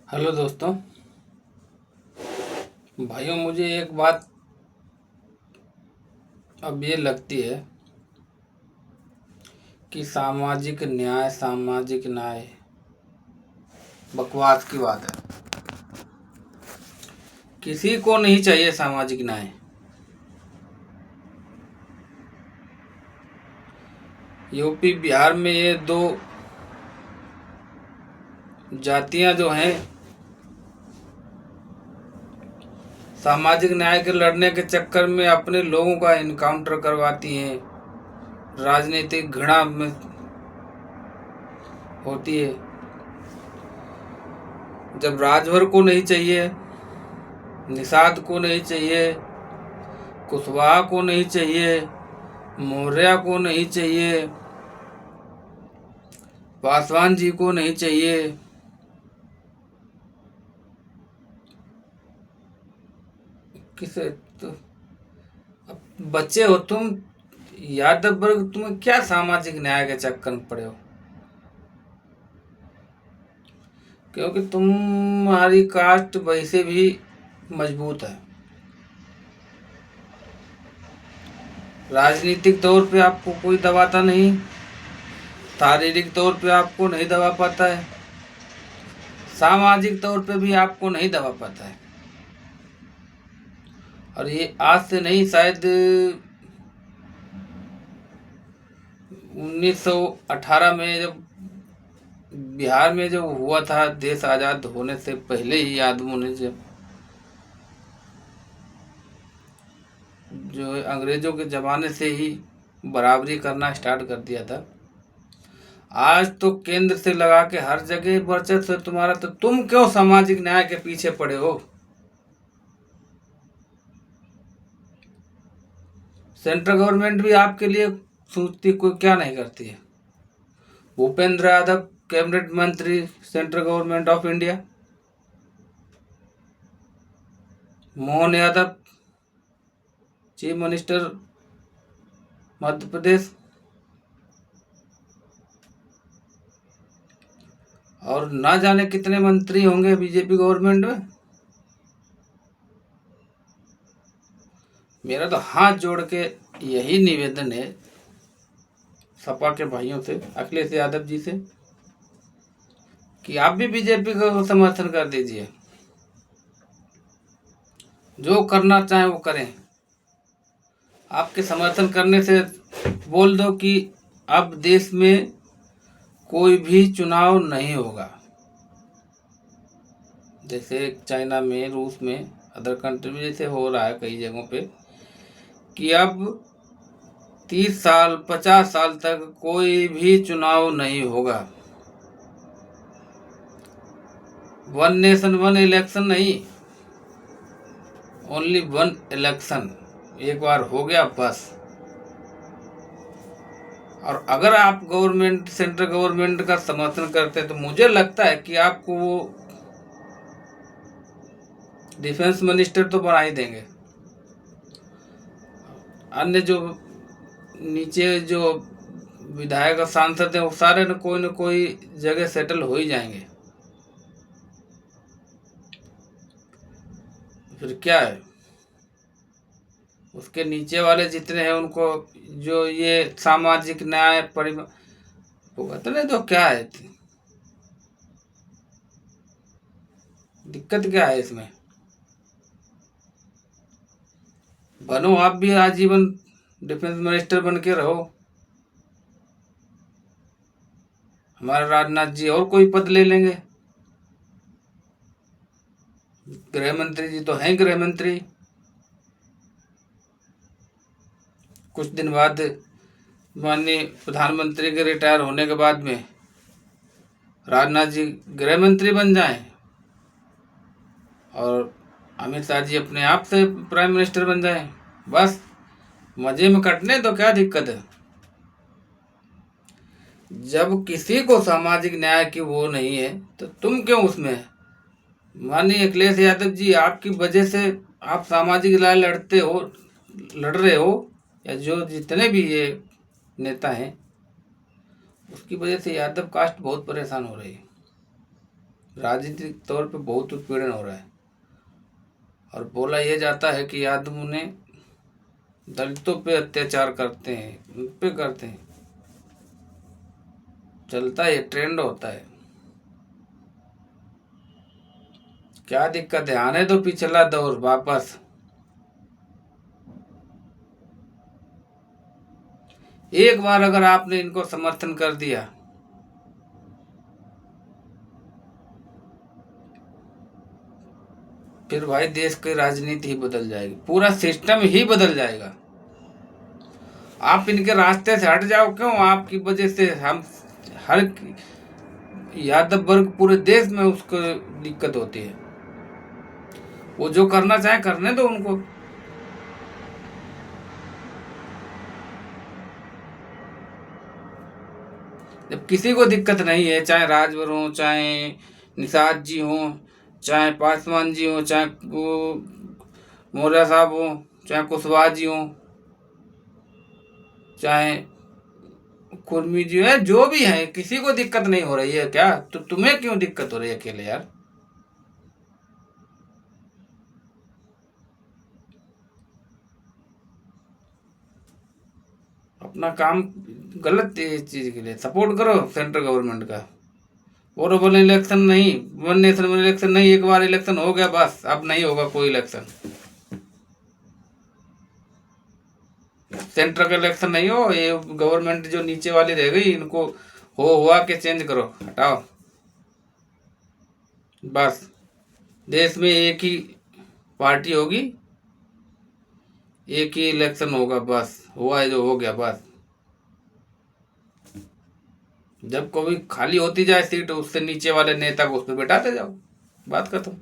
Hello दोस्तों। भाइयों, मुझे एक बात अब ये लगती है कि सामाजिक न्याय बकवास की बात है। किसी को नहीं चाहिए सामाजिक न्याय। यूपी बिहार में ये दो जातियां जो हैं, सामाजिक न्याय के लड़ने के चक्कर में अपने लोगों का इनकाउंटर करवाती हैं, राजनीतिक घृणा में होती है। जब राजभर को नहीं चाहिए, निषाद को नहीं चाहिए, कुशवाहा को नहीं चाहिए, मौर्य को नहीं चाहिए, पासवान जी को नहीं चाहिए, किसे तो बच्चे हो तुम, यादव वर्ग, तुम्हें क्या सामाजिक न्याय के चक्कर में पड़े हो? क्योंकि तुम्हारी कास्ट वैसे भी मजबूत है। राजनीतिक तौर पे आपको कोई दबाता नहीं, शारीरिक तौर पे आपको नहीं दबा पाता है, सामाजिक तौर पे भी आपको नहीं दबा पाता है। और ये आज से नहीं, शायद 1918 में जब बिहार में जब हुआ था, देश आज़ाद होने से पहले ही आदमों ने जो अंग्रेजों के ज़माने से ही बराबरी करना स्टार्ट कर दिया था। आज तो केंद्र से लगा के हर जगह वर्चस्व है तुम्हारा, तो तुम क्यों सामाजिक न्याय के पीछे पड़े हो? सेंट्रल गवर्नमेंट भी आपके लिए सोचती, कोई क्या नहीं करती है। भूपेंद्र यादव कैबिनेट मंत्री, central government of India. Mohan Yadav chief minister Madhya Pradesh. और ना जाने कितने मंत्री होंगे बीजेपी गवर्नमेंट में। मेरा तो हाथ जोड़ के यही निवेदन है सपा के भाइयों से, अखिलेश यादव जी से, कि आप भी बीजेपी को समर्थन कर दीजिए। जो करना चाहें वो करें। आपके समर्थन करने से बोल दो कि अब देश में कोई भी चुनाव नहीं होगा। जैसे चाइना में, रूस में, अदर कंट्री में जैसे हो रहा है कई जगहों पे, कि अब 30 साल 50 साल तक कोई भी चुनाव नहीं होगा। वन नेशन वन इलेक्शन नहीं, ओनली वन इलेक्शन। एक बार हो गया बस। और अगर आप गवर्नमेंट, सेंट्रल गवर्नमेंट का समर्थन करते हैं तो मुझे लगता है कि आपको वो डिफेंस मिनिस्टर तो बना ही देंगे। अन्य जो नीचे जो विधायक और सांसद हैं वो सारे न कोई जगह सेटल हो ही जाएंगे। फिर क्या है, उसके नीचे वाले जितने हैं उनको जो ये सामाजिक न्याय भुगतने नहीं, तो क्या है, दिक्कत क्या है इसमें? बनो आप भी आजीवन डिफेंस मिनिस्टर बन के रहो। हमारे राजनाथ जी और कोई पद ले लेंगे। गृह मंत्री जी तो हैं गृह मंत्री। कुछ दिन बाद माननीय प्रधानमंत्री के रिटायर होने के बाद में राजनाथ जी गृह मंत्री बन जाएं और अमित शाह जी अपने आप से प्राइम मिनिस्टर बन जाएं। बस मजे में कटने, तो क्या दिक्कत है? जब किसी को सामाजिक न्याय की वो नहीं है तो तुम क्यों उसमें है? माननीय अखिलेश यादव जी, आपकी वजह से आप सामाजिक न्याय लड़ रहे हो, या जो जितने भी ये नेता हैं, उसकी वजह से यादव कास्ट बहुत परेशान हो रही है। राजनीतिक तौर पे बहुत उत्पीड़न हो रहा है। और बोला यह जाता है कि यादव ने दलितों पे अत्याचार करते हैं, उन पे करते हैं। चलता है, ट्रेंड होता है। क्या दिक्कत है, आने दो पिछला दौर वापस। एक बार अगर आपने इनको समर्थन कर दिया, फिर भाई देश की राजनीति ही बदल जाएगी, पूरा सिस्टम ही बदल जाएगा। आप इनके रास्ते से हट जाओ, क्यों? आपकी वजह से हम हर यादव वर्ग पूरे देश में उसको दिक्कत होती है। वो जो करना चाहे करने दो उनको। जब किसी को दिक्कत नहीं है, चाहे राजभर हो, चाहे निषाद जी हो, चाहे पासवान जी हो, चाहे मौर्य साहब हो, चाहे कुशवाहा जी हो, चाहे कुर्मी जी है, जो भी है, किसी को दिक्कत नहीं हो रही है क्या? तो तुम्हें क्यों दिक्कत हो रही है अकेले यार? अपना काम गलत चीज के लिए सपोर्ट करो सेंट्रल गवर्नमेंट का। और वन इलेक्शन नहीं, वन नेशन वन इलेक्शन नहीं, एक बार इलेक्शन हो गया बस, अब नहीं होगा कोई इलेक्शन। सेंट्रल का इलेक्शन नहीं हो, ये गवर्नमेंट जो नीचे वाली रह गई, इनको हो हुआ के चेंज करो, हटाओ बस। देश में एक ही पार्टी होगी, एक ही इलेक्शन होगा बस, हुआ है जो हो गया बस। जब कभी खाली होती जाए सीट, उससे नीचे वाले नेता को उस पर बैठाते जाओ, बात खत्म।